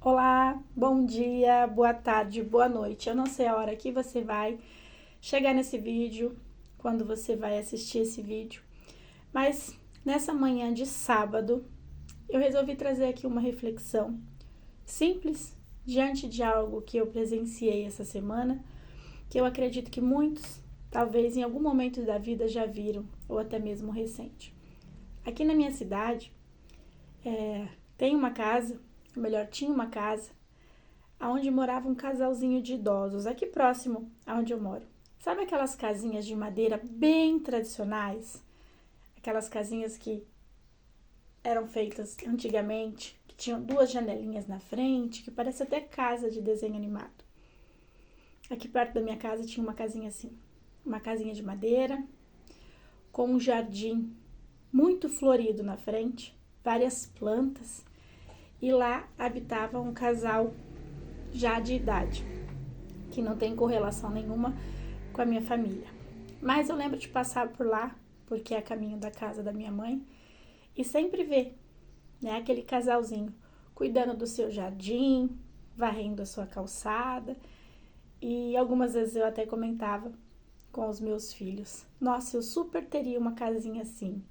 Olá, bom dia, boa tarde, boa noite. Eu não sei a hora que você vai chegar nesse vídeo, quando você vai assistir esse vídeo, mas nessa manhã de sábado eu resolvi trazer aqui uma reflexão simples diante de algo que eu presenciei essa semana, que eu acredito que muitos, talvez em algum momento da vida, já viram, ou até mesmo recente. Aqui na minha cidade, tem uma casa, ou melhor, tinha uma casa onde morava um casalzinho de idosos, aqui próximo aonde eu moro. Sabe aquelas casinhas de madeira bem tradicionais? Aquelas casinhas que eram feitas antigamente, que tinham duas janelinhas na frente, que parece até casa de desenho animado. Aqui perto da minha casa tinha uma casinha assim, uma casinha de madeira, com um jardim muito florido na frente, várias plantas, e lá habitava um casal já de idade, que não tem correlação nenhuma com a minha família. Mas eu lembro de passar por lá, porque é a caminho da casa da minha mãe, e sempre ver, né, aquele casalzinho cuidando do seu jardim, varrendo a sua calçada, e algumas vezes eu até comentava com os meus filhos: nossa, eu super teria uma casinha assim,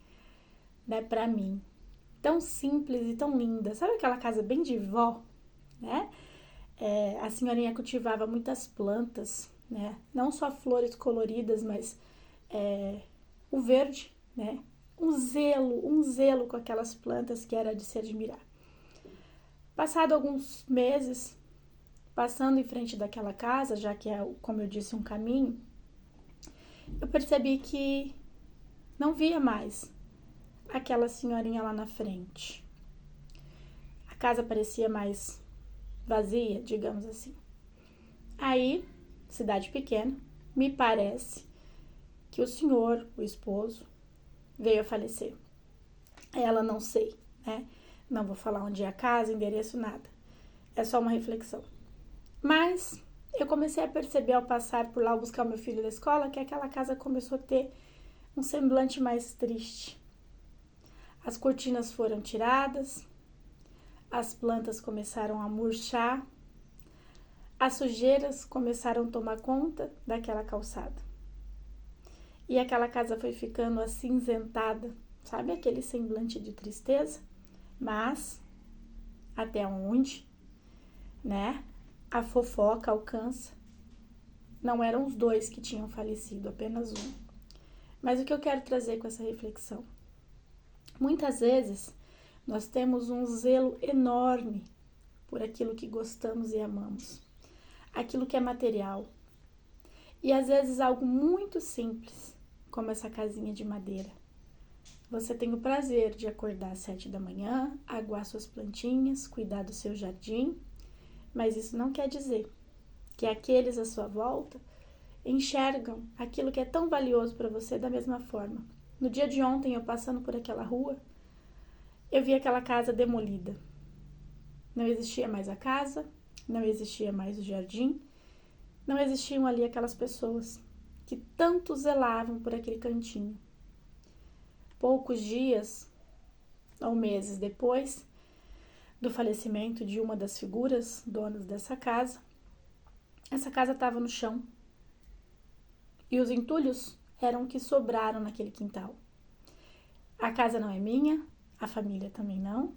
né, pra mim. Tão simples e tão linda. Sabe aquela casa bem de vó, né? A senhorinha cultivava muitas plantas, né? Não só flores coloridas, mas o verde, né? Um zelo com aquelas plantas que era de se admirar. Passado alguns meses, passando em frente daquela casa, já que é, como eu disse, um caminho, eu percebi que não via mais aquela senhorinha lá na frente. A casa parecia mais vazia, digamos assim. Aí, cidade pequena, me parece que o senhor, o esposo, veio a falecer. Ela não sei, né? Não vou falar onde é a casa, endereço, nada. É só uma reflexão. Mas eu comecei a perceber ao passar por lá buscar o meu filho da escola que aquela casa começou a ter um semblante mais triste. As cortinas foram tiradas, as plantas começaram a murchar, as sujeiras começaram a tomar conta daquela calçada. E aquela casa foi ficando acinzentada, sabe aquele semblante de tristeza? Mas até onde, né, a fofoca alcança, não eram os dois que tinham falecido, apenas um. Mas o que eu quero trazer com essa reflexão? Muitas vezes nós temos um zelo enorme por aquilo que gostamos e amamos, aquilo que é material. E às vezes algo muito simples, como essa casinha de madeira. Você tem o prazer de acordar às 7 da manhã, aguar suas plantinhas, cuidar do seu jardim, mas isso não quer dizer que aqueles à sua volta enxergam aquilo que é tão valioso para você da mesma forma. No dia de ontem, eu passando por aquela rua, eu vi aquela casa demolida. Não existia mais a casa, não existia mais o jardim, não existiam ali aquelas pessoas que tanto zelavam por aquele cantinho. Poucos dias ou meses depois do falecimento de uma das figuras donas dessa casa, essa casa estava no chão e os entulhos eram o que sobraram naquele quintal. A casa não é minha, a família também não,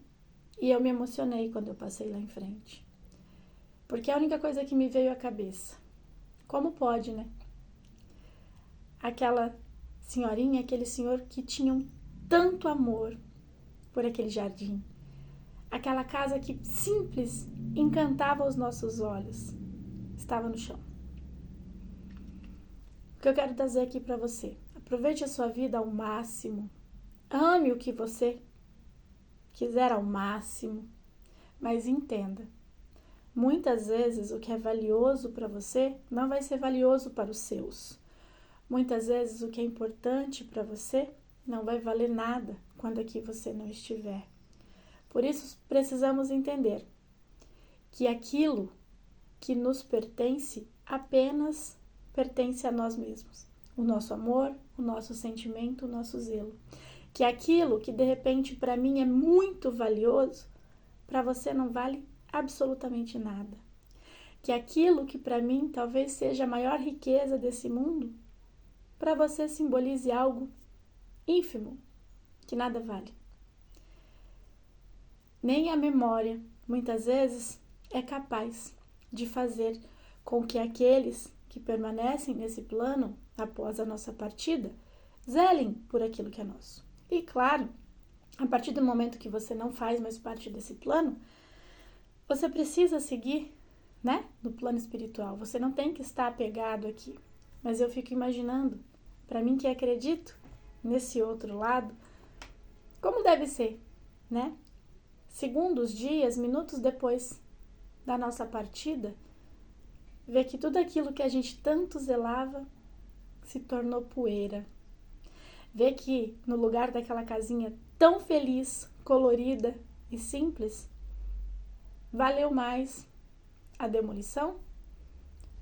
e eu me emocionei quando eu passei lá em frente. Porque a única coisa que me veio à cabeça, como pode, né? Aquela senhorinha, aquele senhor que tinham tanto amor por aquele jardim, aquela casa que simples encantava os nossos olhos, estava no chão. O que eu quero trazer aqui para você: aproveite a sua vida ao máximo, ame o que você quiser ao máximo, mas entenda, muitas vezes o que é valioso para você não vai ser valioso para os seus. Muitas vezes o que é importante para você não vai valer nada quando aqui você não estiver. Por isso precisamos entender que aquilo que nos pertence apenas pertence a nós mesmos. O nosso amor, o nosso sentimento, o nosso zelo. Que aquilo que de repente para mim é muito valioso, para você não vale absolutamente nada. Que aquilo que para mim talvez seja a maior riqueza desse mundo, para você simbolize algo ínfimo, que nada vale. Nem a memória, muitas vezes, é capaz de fazer com que aqueles que permanecem nesse plano após a nossa partida zelem por aquilo que é nosso. E claro, a partir do momento que você não faz mais parte desse plano, você precisa seguir, né, no plano espiritual. Você não tem que estar apegado aqui. Mas eu fico imaginando, para mim que acredito nesse outro lado, como deve ser, né? Segundos, dias, minutos depois da nossa partida, ver que tudo aquilo que a gente tanto zelava se tornou poeira. Ver que no lugar daquela casinha tão feliz, colorida e simples, valeu mais a demolição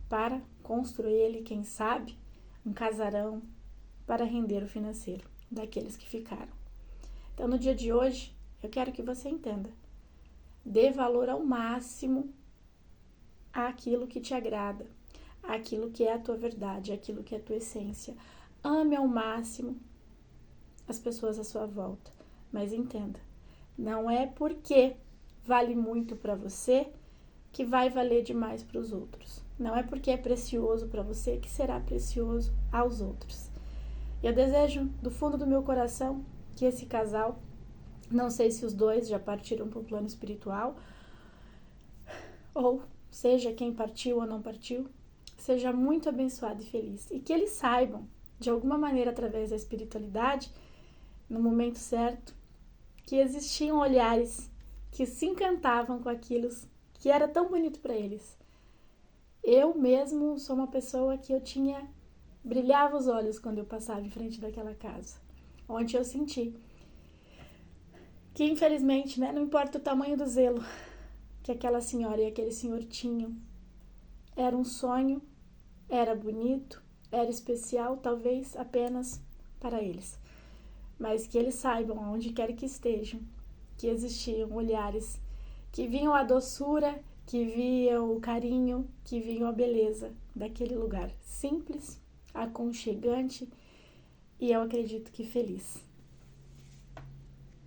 para construir ele, quem sabe, um casarão para render o financeiro daqueles que ficaram. Então, no dia de hoje, eu quero que você entenda. Dê valor ao máximo àquilo que te agrada, àquilo que é a tua verdade, àquilo que é a tua essência. Ame ao máximo as pessoas à sua volta. Mas entenda, não é porque vale muito para você que vai valer demais para os outros. Não é porque é precioso para você que será precioso aos outros. Eu desejo do fundo do meu coração que esse casal, não sei se os dois já partiram para o plano espiritual, ou seja quem partiu ou não partiu, seja muito abençoado e feliz. E que eles saibam, de alguma maneira, através da espiritualidade, no momento certo, que existiam olhares que se encantavam com aquilo que era tão bonito para eles. Eu mesmo sou uma pessoa que brilhava os olhos quando eu passava em frente daquela casa, onde eu senti que, infelizmente, né, não importa o tamanho do zelo que aquela senhora e aquele senhor tinham, era um sonho, era bonito, era especial, talvez apenas para eles. Mas que eles saibam, aonde quer que estejam, que existiam olhares que viam a doçura, que viam o carinho, que viam a beleza daquele lugar simples, aconchegante e eu acredito que feliz.